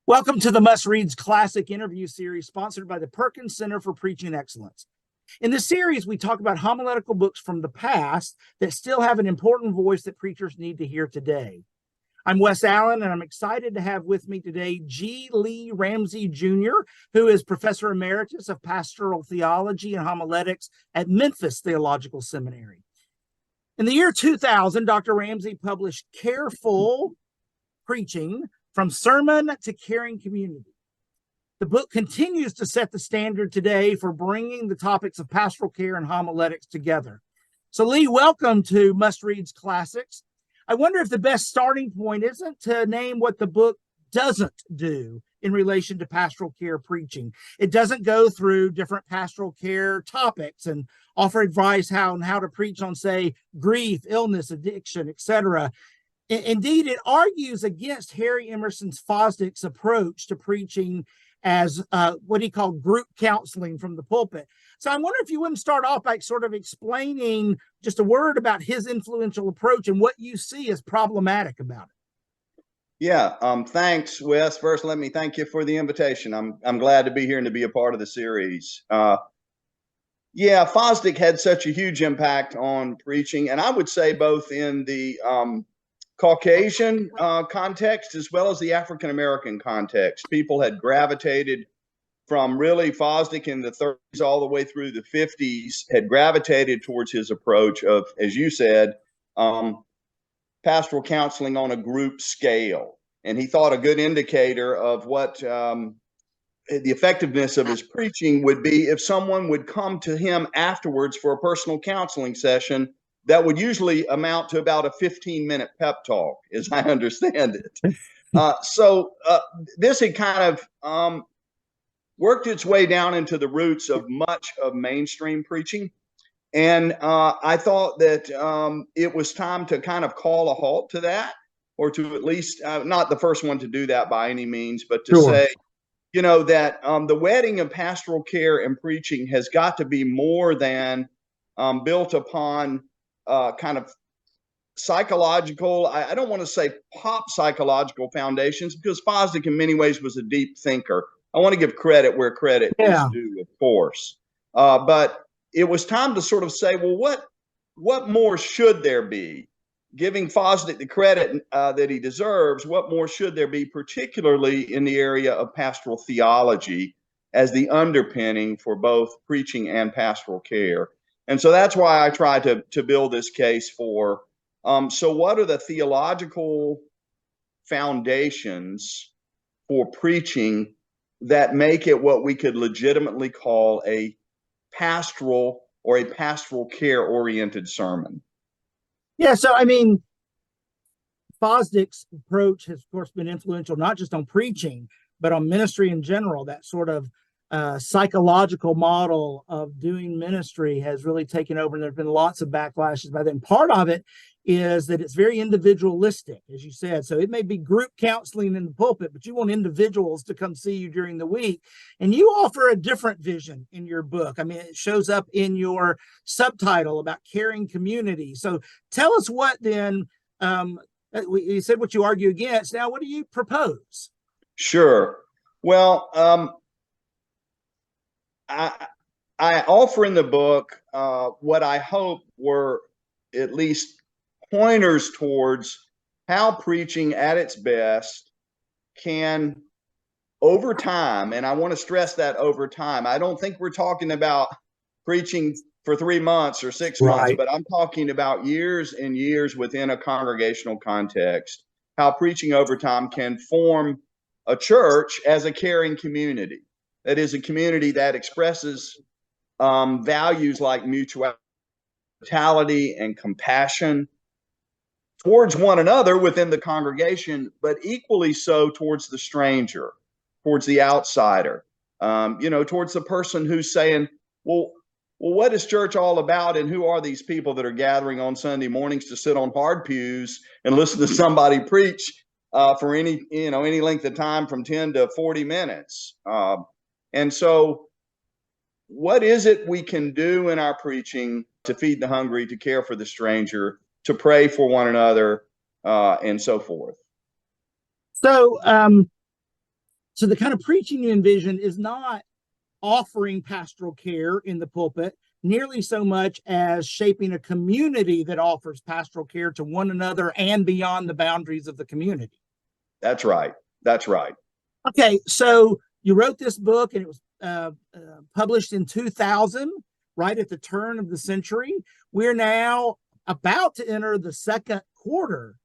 Welcome to the Must Reads Classic interview series sponsored by the Perkins Center for Preaching Excellence. In this series, we talk about homiletical books from the past that still have an important voice that preachers need to hear today. I'm Wes Allen, and I'm excited to have with me today G. Lee Ramsey Jr., who is Professor Emeritus of Pastoral Theology and Homiletics at Memphis Theological Seminary. In the year 2000, Dr. Ramsey published Careful Preaching, From Sermon to Caring Community. The book continues to set the standard today for bringing the topics of pastoral care and homiletics together. So, Lee, welcome to Must Reads Classics. I wonder if the best starting point isn't to name what the book doesn't do in relation to pastoral care preaching. It doesn't go through different pastoral care topics and offer advice how to preach on, say, grief, illness, addiction, etc. Indeed, it argues against Harry Emerson's Fosdick's approach to preaching as what he called group counseling from the pulpit. So I wonder if you wouldn't start off by sort of explaining just a word about his influential approach and what you see as problematic about it. Yeah, thanks, Wes. First, let me thank you for the invitation. I'm glad to be here and to be a part of the series. Yeah, Fosdick had such a huge impact on preaching, and I would say both in the Caucasian context as well as the African American context. People had gravitated from really Fosdick in the 30s all the way through the 50s, had gravitated towards his approach of, as you said, pastoral counseling on a group scale. And he thought a good indicator of what the effectiveness of his preaching would be if someone would come to him afterwards for a personal counseling session that would usually amount to about a 15-minute pep talk, as I understand it. So this had kind of worked its way down into the roots of much of mainstream preaching. And I thought that it was time to kind of call a halt to that, or to at least, not the first one to do that by any means, but to say, you know, that the wedding of pastoral care and preaching has got to be more than built upon kind of psychological, I don't want to say pop psychological foundations, because Fosdick in many ways was a deep thinker. I want to give credit where credit is due, of course. But it was time to sort of say, well, what more should there be? Giving Fosdick the credit that he deserves, what more should there be, particularly in the area of pastoral theology as the underpinning for both preaching and pastoral care? And so that's why I tried to build this case for, so what are the theological foundations for preaching that make it what we could legitimately call a pastoral or a pastoral care oriented sermon? Yeah, so I mean, Fosdick's approach has, of course, been influential not just on preaching, but on ministry in general. That sort of psychological model of doing ministry has really taken over, and there have been lots of backlashes by then. Part of it is that it's very individualistic, as you said. So it may be group counseling in the pulpit, but you want individuals to come see you during the week. And you offer a different vision in your book. I mean, it shows up in your subtitle about caring community. So tell us what then, you said what you argue against. Now, what do you propose? Sure. Well, I offer in the book what I hope were at least pointers towards how preaching at its best can, over time, and I want to stress that over time. I don't think we're talking about preaching for 3 months or 6 months, but I'm talking about years and years within a congregational context, how preaching over time can form a church as a caring community. That is a community that expresses values like mutuality and compassion towards one another within the congregation, but equally so towards the stranger, towards the outsider, towards the person who's saying, well, what is church all about? And who are these people that are gathering on Sunday mornings to sit on hard pews and listen to somebody preach for any length of time from 10 to 40 minutes? And so what is it we can do in our preaching to feed the hungry, to care for the stranger, to pray for one another, and so forth? So So the kind of preaching you envision is not offering pastoral care in the pulpit nearly so much as shaping a community that offers pastoral care to one another and beyond the boundaries of the community. That's right. That's right. Okay, so you wrote this book and it was published in 2000, right at the turn of the century. We're now about to enter the second quarter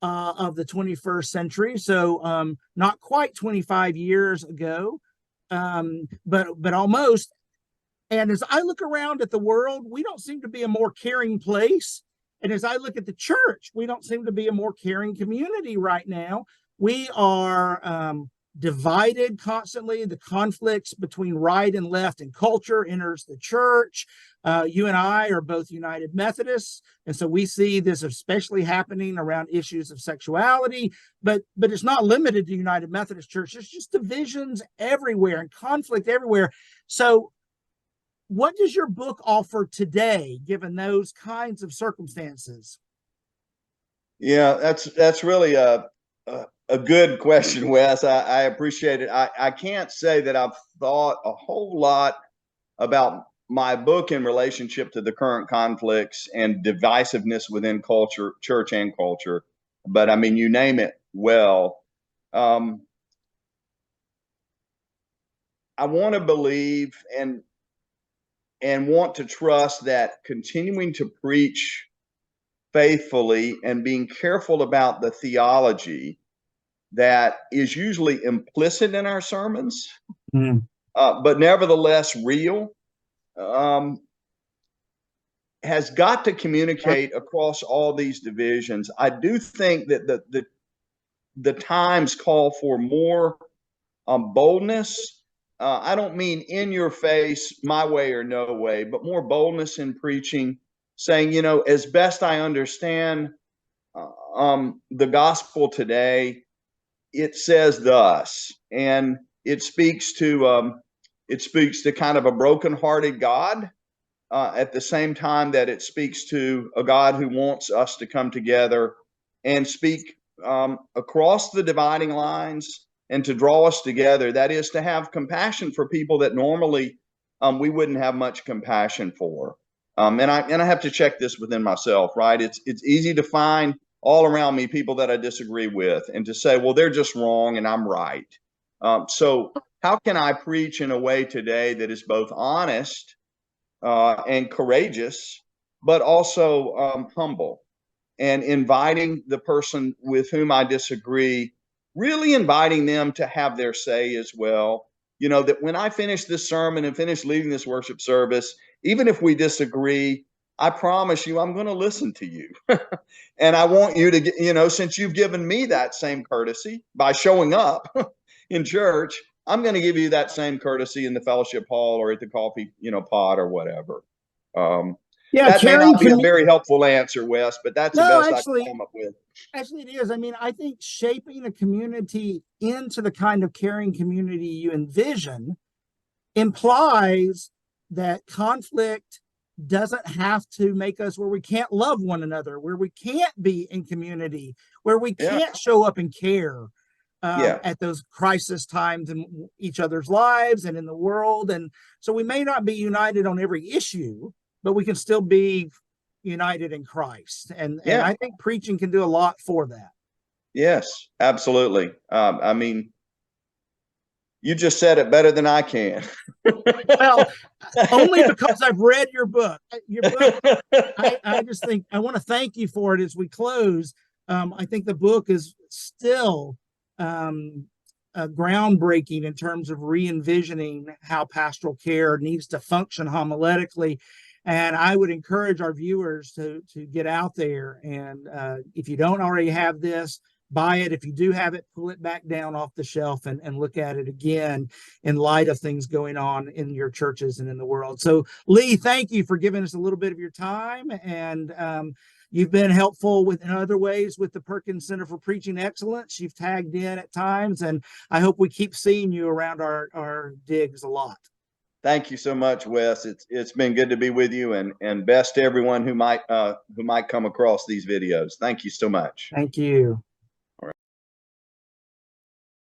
of the 21st century, so not quite 25 years ago, but almost. And as I look around at the world, we don't seem to be a more caring place. And as I look at the church, we don't seem to be a more caring community right now. We are divided constantly. The conflicts between right and left and culture enters the church. You and I are both United Methodists, and so we see this especially happening around issues of sexuality, but it's not limited to United Methodist Church. There's just divisions everywhere and conflict everywhere. So what does your book offer today, given those kinds of circumstances? Yeah, that's really a good question, Wes. I appreciate it. I can't say that I've thought a whole lot about my book in relationship to the current conflicts and divisiveness within culture, church and culture. But I mean, you name it well. I want to believe and want to trust that continuing to preach faithfully and being careful about the theology that is usually implicit in our sermons, but nevertheless real, has got to communicate across all these divisions. I do think that the times call for more boldness. I don't mean in your face, my way or no way, but more boldness in preaching, saying, you know, as best I understand the gospel today, it says thus, and it speaks to kind of a brokenhearted God, at the same time that it speaks to a God who wants us to come together and speak across the dividing lines and to draw us together. That is to have compassion for people that normally we wouldn't have much compassion for. And I have to check this within myself, right? It's easy to find all around me people that I disagree with and to say, well, they're just wrong and I'm right. So how can I preach in a way today that is both honest and courageous, but also humble, and inviting the person with whom I disagree, really inviting them to have their say as well. You know, that when I finish this sermon and finish leading this worship service, even if we disagree, I promise you, I'm going to listen to you. And I want you to get, you know, since you've given me that same courtesy by showing up in church, I'm going to give you that same courtesy in the fellowship hall or at the coffee, you know, pot or whatever. Yeah, that may caring not be a very helpful answer, Wes, but that's the best I can come up with. Actually, it is. I mean, I think shaping a community into the kind of caring community you envision implies that conflict doesn't have to make us where we can't love one another, where we can't be in community, where we can't show up and care at those crisis times in each other's lives and in the world. And so we may not be united on every issue, but we can still be united in Christ. And I think preaching can do a lot for that. Yes, absolutely. I mean, you just said it better than I can. Well, only because I've read your book. Your book, I just think I want to thank you for it as we close. I think the book is still groundbreaking in terms of re-envisioning how pastoral care needs to function homiletically. And I would encourage our viewers to get out there. And if you don't already have this, buy it. If you do have it, pull it back down off the shelf and look at it again in light of things going on in your churches and in the world. So, Lee, thank you for giving us a little bit of your time. And you've been helpful in other ways with the Perkins Center for Preaching Excellence. You've tagged in at times, and I hope we keep seeing you around our digs a lot. Thank you so much, Wes. It's been good to be with you, and best to everyone who might come across these videos. Thank you so much. Thank you.